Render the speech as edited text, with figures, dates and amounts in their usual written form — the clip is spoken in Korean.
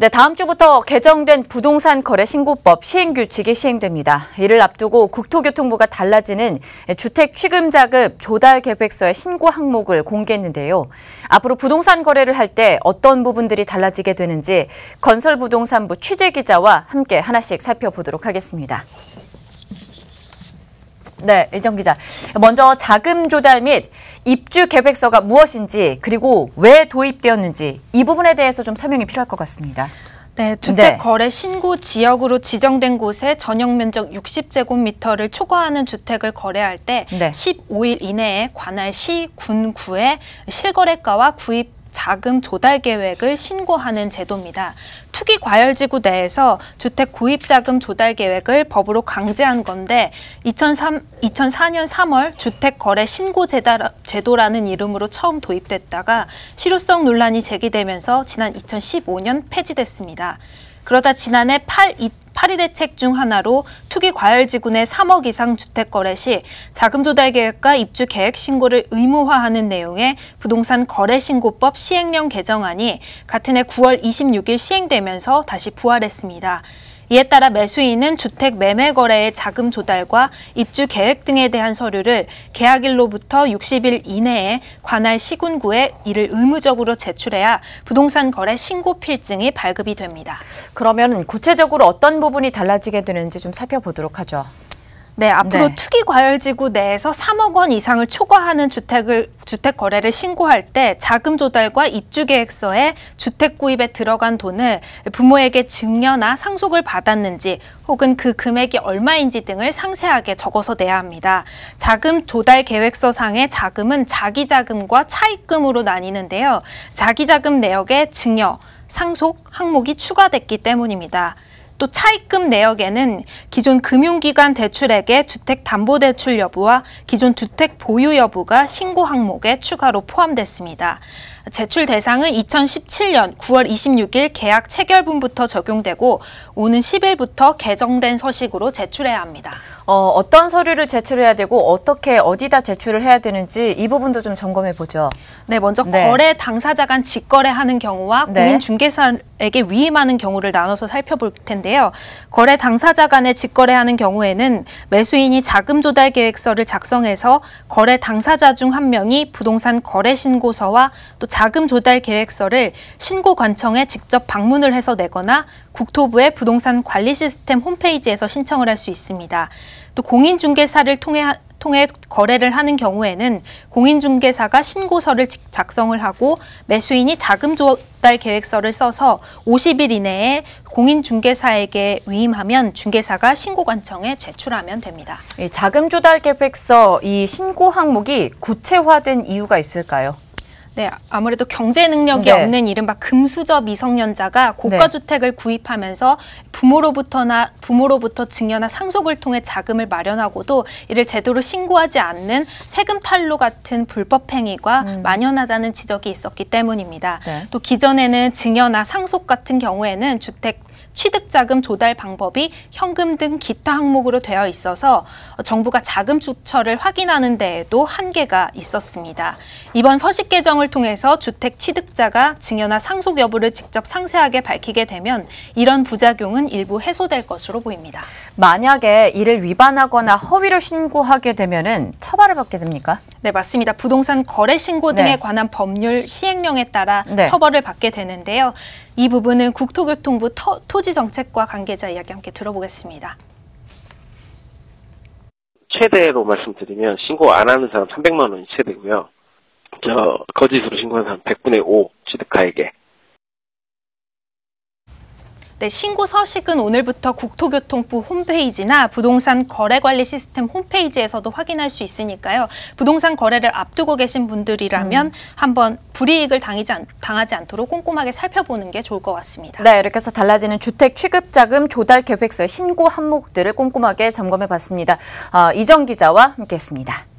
네, 다음 주부터 개정된 부동산 거래 신고법 시행규칙이 시행됩니다. 이를 앞두고 국토교통부가 달라지는 주택 취급자급 조달 계획서의 신고 항목을 공개했는데요. 앞으로 부동산 거래를 할 때 어떤 부분들이 달라지게 되는지 건설부동산부 취재기자와 함께 하나씩 살펴보도록 하겠습니다. 네, 이정 기자. 먼저 자금 조달 및 입주 계획서가 무엇인지 그리고 왜 도입되었는지 이 부분에 대해서 좀 설명이 필요할 것 같습니다. 네, 주택 거래 신고 지역으로 지정된 곳에 전용 면적 60제곱미터를 초과하는 주택을 거래할 때 15일 이내에 관할 시, 군, 구에 실거래가와 구입 자금 조달 계획을 신고하는 제도입니다. 투기 과열지구 내에서 주택 구입 자금 조달 계획을 법으로 강제한 건데 2004년 3월 주택 거래 신고 제도라는 이름으로 처음 도입됐다가 실효성 논란이 제기되면서 지난 2015년 폐지됐습니다. 그러다 지난해 8위 대책 중 하나로 투기 과열지구 내 3억 이상 주택 거래 시 자금 조달 계획과 입주 계획 신고를 의무화하는 내용의 부동산 거래 신고법 시행령 개정안이 같은 해 9월 26일 시행되면서 다시 부활했습니다. 이에 따라 매수인은 주택 매매 거래의 자금 조달과 입주 계획 등에 대한 서류를 계약일로부터 60일 이내에 관할 시군구에 이를 의무적으로 제출해야 부동산 거래 신고 필증이 발급이 됩니다. 그러면 구체적으로 어떤 부분이 달라지게 되는지 좀 살펴보도록 하죠. 네, 앞으로 투기 과열지구 내에서 3억 원 이상을 초과하는 주택 거래를 신고할 때 자금 조달과 입주 계획서에 주택 구입에 들어간 돈을 부모에게 증여나 상속을 받았는지 혹은 그 금액이 얼마인지 등을 상세하게 적어서 내야 합니다. 자금 조달 계획서 상의 자금은 자기 자금과 차입금으로 나뉘는데요. 자기 자금 내역에 증여, 상속 항목이 추가됐기 때문입니다. 또 차입금 내역에는 기존 금융기관 대출액의 주택담보대출 여부와 기존 주택 보유 여부가 신고 항목에 추가로 포함됐습니다. 제출 대상은 2017년 9월 26일 계약 체결분부터 적용되고 오는 10일부터 개정된 서식으로 제출해야 합니다. 어떤 서류를 제출해야 되고 어떻게 어디다 제출을 해야 되는지 이 부분도 좀 점검해 보죠. 네, 먼저 거래 당사자 간 직거래하는 경우와 공인중개사에게 위임하는 경우를 나눠서 살펴볼 텐데요. 거래 당사자 간의 직거래하는 경우에는 매수인이 자금 조달 계획서를 작성해서 거래 당사자 중 한 명이 부동산 거래 신고서와 또 자금 조달 계획서를 신고관청에 직접 방문을 해서 내거나 국토부의 부동산 관리 시스템 홈페이지에서 신청을 할 수 있습니다. 또 공인중개사를 통해 거래를 하는 경우에는 공인중개사가 신고서를 작성을 하고 매수인이 자금 조달 계획서를 써서 50일 이내에 공인중개사에게 위임하면 중개사가 신고관청에 제출하면 됩니다. 자금 조달 계획서 이 신고 항목이 구체화된 이유가 있을까요? 네, 아무래도 경제 능력이 없는 이른바 금수저 미성년자가 고가주택을 구입하면서 부모로부터 증여나 상속을 통해 자금을 마련하고도 이를 제대로 신고하지 않는 세금 탈루 같은 불법 행위가 만연하다는 지적이 있었기 때문입니다. 또 기존에는 증여나 상속 같은 경우에는 주택 취득자금 조달 방법이 현금 등 기타 항목으로 되어 있어서 정부가 자금 주처를 확인하는 데에도 한계가 있었습니다. 이번 서식 개정을 통해서 주택 취득자가 증여나 상속 여부를 직접 상세하게 밝히게 되면 이런 부작용은 일부 해소될 것으로 보입니다. 만약에 이를 위반하거나 허위로 신고하게 되면은 처벌을 받게 됩니까? 네, 맞습니다. 부동산 거래 신고 등에 관한 법률 시행령에 따라 처벌을 받게 되는데요. 이 부분은 국토교통부 토지정책과 관계자 이야기 함께 들어보겠습니다. 최대로 말씀드리면 신고 안 하는 사람 300만 원이 최대고요. 거짓으로 신고한 사람 100분의 5 취득가액에. 네, 신고 서식은 오늘부터 국토교통부 홈페이지나 부동산 거래관리 시스템 홈페이지에서도 확인할 수 있으니까요. 부동산 거래를 앞두고 계신 분들이라면 한번 불이익을 당하지 않도록 꼼꼼하게 살펴보는 게 좋을 것 같습니다. 네, 이렇게 해서 달라지는 주택 취급자금 조달 계획서의 신고 항목들을 꼼꼼하게 점검해 봤습니다. 이정 기자와 함께했습니다.